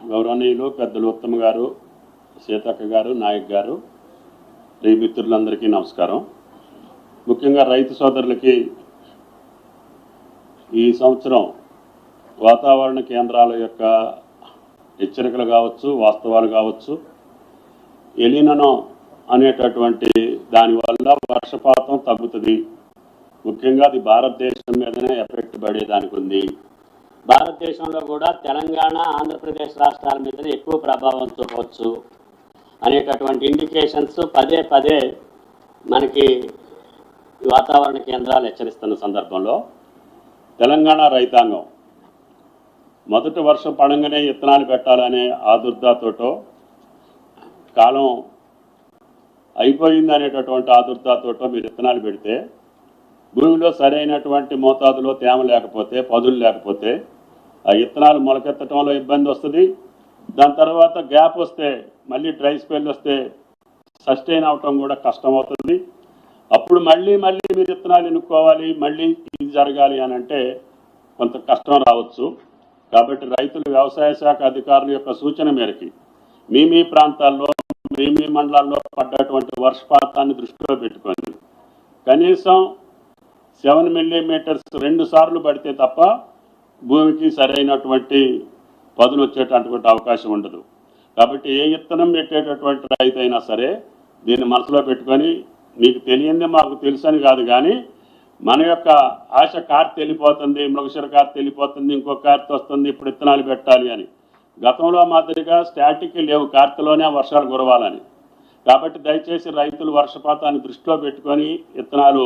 గౌరవనీయులు పెద్దలు ఉత్తమ్ గారు, సీతక్క గారు, నాయక్ గారు, ప్రియ మిత్రులందరికీ నమస్కారం. ముఖ్యంగా రైతు సోదరులకి ఈ సంవత్సరం వాతావరణ కేంద్రాల యొక్క హెచ్చరికలు కావచ్చు, వాస్తవాలు కావచ్చు, ఎలినో అనేటటువంటి దానివల్ల వర్షపాతం తగ్గుతుంది. ముఖ్యంగా అది భారతదేశం మీదనే ఎఫెక్ట్ పడేదానికి ఉంది. భారతదేశంలో కూడా తెలంగాణ, ఆంధ్రప్రదేశ్ రాష్ట్రాల మీదనే ఎక్కువ ప్రభావం చూపవచ్చు అనేటటువంటి ఇండికేషన్స్ పదే పదే మనకి వాతావరణ కేంద్రాలు హెచ్చరిస్తున్న సందర్భంలో తెలంగాణ రైతాంగం మొదటి వర్షం పడంగానే విత్తనాలు పెట్టాలనే ఆదుర్దాతోటో, కాలం అయిపోయింది అనేటటువంటి ఆదుర్దాతోటో మీరు విత్తనాలు పెడితే భూమిలో సరైనటువంటి మోతాదులో తేమ లేకపోతే, పదులు లేకపోతే ఆ విత్తనాలు మొలకెత్తడంలో ఇబ్బంది వస్తుంది. దాని తర్వాత గ్యాప్ వస్తే, మళ్ళీ డ్రై స్పెల్ వస్తే సస్టైన్ అవటం కూడా కష్టం అవుతుంది. అప్పుడు మళ్ళీ మీరు విత్తనాలు ఎన్నుకోవాలి, మళ్ళీ ఇది జరగాలి అని అంటే కొంత కష్టం రావచ్చు. కాబట్టి రైతులు వ్యవసాయ శాఖ అధికారుల యొక్క సూచన మేరకి మీ ప్రాంతాల్లో, మీ మండలాల్లో పడ్డటువంటి వర్షపాతాన్ని దృష్టిలో పెట్టుకొని కనీసం 7 మిల్లీమీటర్స్ 2 సార్లు పడితే తప్ప భూమికి సరైనటువంటి పదులు వచ్చేటటువంటి అవకాశం ఉండదు. కాబట్టి ఏ విత్తనం పెట్టేటటువంటి రైతు అయినా సరే దీన్ని మనసులో పెట్టుకొని, మీకు తెలియంది మాకు తెలుసని కాదు, కానీ మన యొక్క ఆశ కార్తె వెళ్ళిపోతుంది, మృగశిర కార్తె వెళ్ళిపోతుంది, ఇంకో కార్తె వస్తుంది, ఇప్పుడు విత్తనాలు పెట్టాలి అని. గతంలో మాదిరిగా స్టాటిక్ లేవు, కార్తెలోనే వర్షాలు కురవాలని. కాబట్టి దయచేసి రైతులు వర్షపాతాన్ని దృష్టిలో పెట్టుకొని విత్తనాలు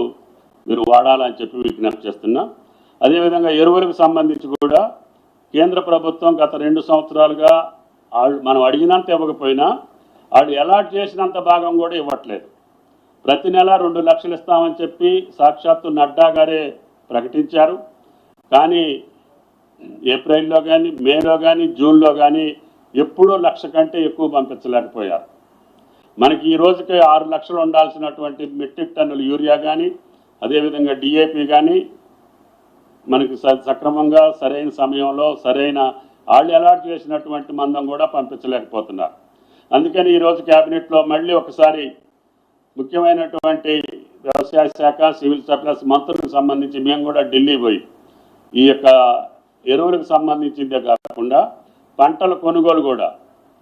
మీరు వాడాలని చెప్పి విజ్ఞప్తి చేస్తున్నా. అదేవిధంగా ఎరువులకు సంబంధించి కూడా కేంద్ర ప్రభుత్వం గత 2 సంవత్సరాలుగా మనం అడిగినంత ఇవ్వకపోయినా వాళ్ళు అలాట్ చేసినంత భాగం కూడా ఇవ్వట్లేదు. ప్రతి నెల 2 లక్షలు ఇస్తామని చెప్పి సాక్షాత్తు నడ్డా గారే ప్రకటించారు. కానీ ఏప్రిల్లో కానీ, మేలో కానీ, జూన్లో కానీ ఎప్పుడూ 1 లక్ష కంటే ఎక్కువ పంపించలేకపోయారు. మనకి ఈ రోజుకి 6 లక్షలు ఉండాల్సినటువంటి మెట్రిక్ టన్నులు యూరియా కానీ, అదేవిధంగా డిఏపి కానీ మనకి సక్రమంగా సరైన సమయంలో సరైన వాళ్ళు అలాట్ చేసినటువంటి మందం కూడా పంపించలేకపోతున్నారు. అందుకని ఈరోజు క్యాబినెట్లో మళ్ళీ ఒకసారి ముఖ్యమైనటువంటి వ్యవసాయ శాఖ, సివిల్ సప్లైస్ మంత్రులకు సంబంధించి మేము కూడా ఢిల్లీ పోయి ఈ యొక్క ఎరువులకు సంబంధించిందే కాకుండా పంటల కొనుగోలు కూడా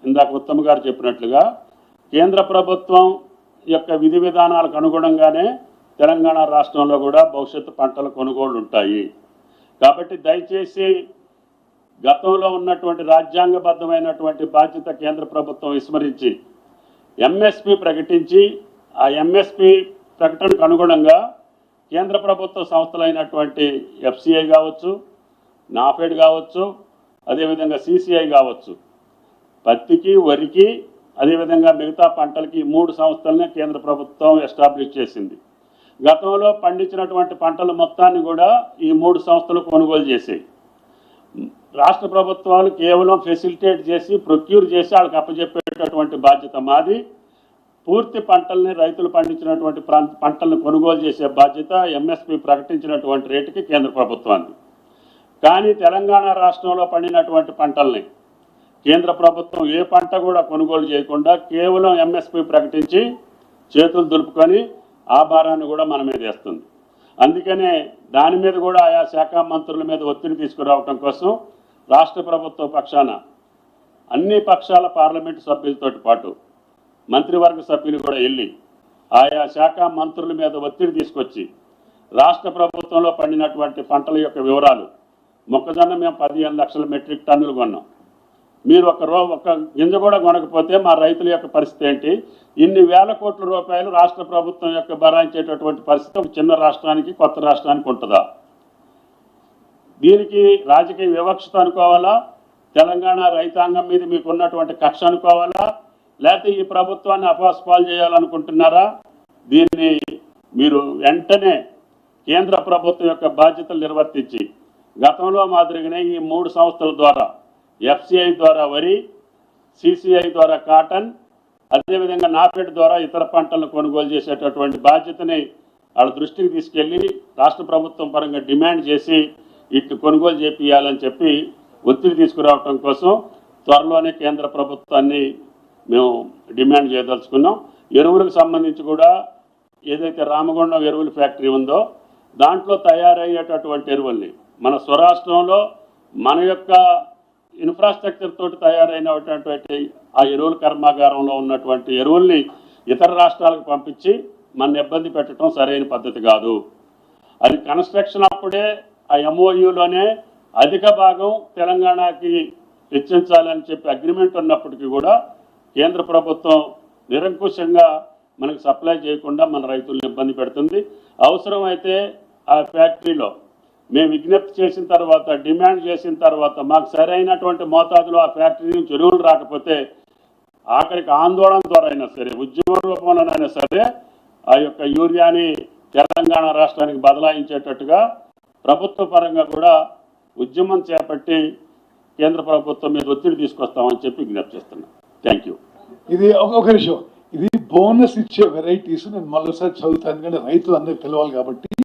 ఇందాక ఉత్తమ్ గారు చెప్పినట్లుగా కేంద్ర ప్రభుత్వం యొక్క విధి విధానాలకు అనుగుణంగానే తెలంగాణ రాష్ట్రంలో కూడా భవిష్యత్తు పంటల కొనుగోళ్లు ఉంటాయి. కాబట్టి దయచేసి గతంలో ఉన్నటువంటి రాజ్యాంగబద్ధమైనటువంటి బాధ్యత కేంద్ర ప్రభుత్వం విస్మరించి ఎంఎస్పి ప్రకటించి, ఆ ఎంఎస్పి ప్రకటనకు అనుగుణంగా కేంద్ర ప్రభుత్వ సంస్థలైనటువంటి ఎఫ్సిఐ కావచ్చు, నాఫెడ్ కావచ్చు, అదేవిధంగా సిసిఐ కావచ్చు, పత్తికి, వరికి, అదేవిధంగా మిగతా పంటలకి 3 సంస్థలనే కేంద్ర ప్రభుత్వం ఎస్టాబ్లిష్ చేసింది. గతంలో పండించినటువంటి పంటల మొత్తాన్ని కూడా ఈ 3 సంస్థలు కొనుగోలు చేసాయి. రాష్ట్ర ప్రభుత్వాలు కేవలం ఫెసిలిటేట్ చేసి, ప్రొక్యూర్ చేసి వాళ్ళకి అప్పచెప్పేటటువంటి బాధ్యత మాది. పూర్తి పంటల్ని, రైతులు పండించినటువంటి పంటలను కొనుగోలు చేసే బాధ్యత ఎంఎస్పి ప్రకటించినటువంటి రేటుకి కేంద్ర ప్రభుత్వాన్ని. కానీ తెలంగాణ రాష్ట్రంలో పండినటువంటి పంటల్ని కేంద్ర ప్రభుత్వం ఏ పంట కూడా కొనుగోలు చేయకుండా కేవలం ఎంఎస్పి ప్రకటించి చేతులు దులుపుకొని ఆ భారాన్ని కూడా మన మీద వేస్తుంది. అందుకనే దాని మీద కూడా ఆయా శాఖ మంత్రుల మీద ఒత్తిడి తీసుకురావడం కోసం రాష్ట్ర ప్రభుత్వ పక్షాన అన్ని పక్షాల పార్లమెంటు సభ్యులతో పాటు మంత్రివర్గ సభ్యులు కూడా వెళ్ళి ఆయా శాఖ మంత్రుల మీద ఒత్తిడి తీసుకొచ్చి రాష్ట్ర ప్రభుత్వంలో పండినటువంటి పంటల యొక్క వివరాలు, మొక్కజొన్న మేము 15 లక్షల మెట్రిక్ టన్నులు కొన్నాం, మీరు ఒక గింజ కూడా కొనకపోతే మా రైతుల యొక్క పరిస్థితి ఏంటి? ఇన్ని వేల కోట్ల రూపాయలు రాష్ట్ర ప్రభుత్వం యొక్క భరాయించేటటువంటి పరిస్థితి ఒక చిన్న రాష్ట్రానికి, కొత్త రాష్ట్రానికి ఉంటుందా? దీనికి రాజకీయ వివక్షత అనుకోవాలా? తెలంగాణ రైతాంగం మీద మీకు ఉన్నటువంటి కక్ష అనుకోవాలా? లేకపోతే ఈ ప్రభుత్వాన్ని అపహాస్పాలు చేయాలనుకుంటున్నారా? దీన్ని మీరు వెంటనే కేంద్ర ప్రభుత్వం యొక్క బాధ్యతలు నిర్వర్తించి గతంలో మాదిరిగానే ఈ 3 సంస్థల ద్వారా, ఎఫ్సిఐ ద్వారా వరి, సిసిఐ ద్వారా కాటన్, అదేవిధంగా నాఫెడ్ ద్వారా ఇతర పంటలను కొనుగోలు చేసేటటువంటి బాధ్యతని వాళ్ళ దృష్టికి తీసుకెళ్లి రాష్ట్ర ప్రభుత్వం పరంగా డిమాండ్ చేసి ఇటు కొనుగోలు చేపియాలని చెప్పి ఒత్తిడి తీసుకురావడం కోసం త్వరలోనే కేంద్ర ప్రభుత్వాన్ని మేము డిమాండ్ చేయదలుచుకున్నాం. ఎరువులకు సంబంధించి కూడా ఏదైతే రామగుండం ఎరువుల ఫ్యాక్టరీ ఉందో దాంట్లో తయారయ్యేటటువంటి ఎరువుల్ని మన స్వరాష్ట్రంలో మన యొక్క ఇన్ఫ్రాస్ట్రక్చర్ తోటి తయారైనటువంటి ఆ ఎరువుల కర్మాగారంలో ఉన్నటువంటి ఎరువుల్ని ఇతర రాష్ట్రాలకు పంపించి మన ఇబ్బంది పెట్టడం సరైన పద్ధతి కాదు. అది కన్స్ట్రక్షన్ అప్పుడే ఆ ఎంఓయూలోనే అధిక భాగం తెలంగాణకి హెచ్చించాలని చెప్పి అగ్రిమెంట్ ఉన్నప్పటికీ కూడా కేంద్ర ప్రభుత్వం నిరంకుశంగా మనకు సప్లై చేయకుండా మన రైతులను ఇబ్బంది పెడుతుంది. అవసరమైతే ఆ ఫ్యాక్టరీలో మేము విజ్ఞప్తి చేసిన తర్వాత, డిమాండ్ చేసిన తర్వాత మాకు సరైనటువంటి మోతాదులో ఆ ఫ్యాక్టరీ నుంచి ఎరువులు రాకపోతే ఆఖరికి ఆందోళన ద్వారా అయినా సరే, ఉద్యమ రూపంలోనైనా సరే ఆ యొక్క యూరియాని తెలంగాణ రాష్ట్రానికి బదలాయించేటట్టుగా ప్రభుత్వ పరంగా కూడా ఉద్యమం చేపట్టి కేంద్ర ప్రభుత్వం మీద ఒత్తిడి తీసుకొస్తామని చెప్పి విజ్ఞప్తి చేస్తున్నాం. Thank you. ఇది ఒక విషయం, ఇది బోనస్ ఇచ్చే వెరైటీస్ నేను మరోసారి చదువుతాను, ఎందుకంటే రైతులు అందరికి తెలవాలి కాబట్టి.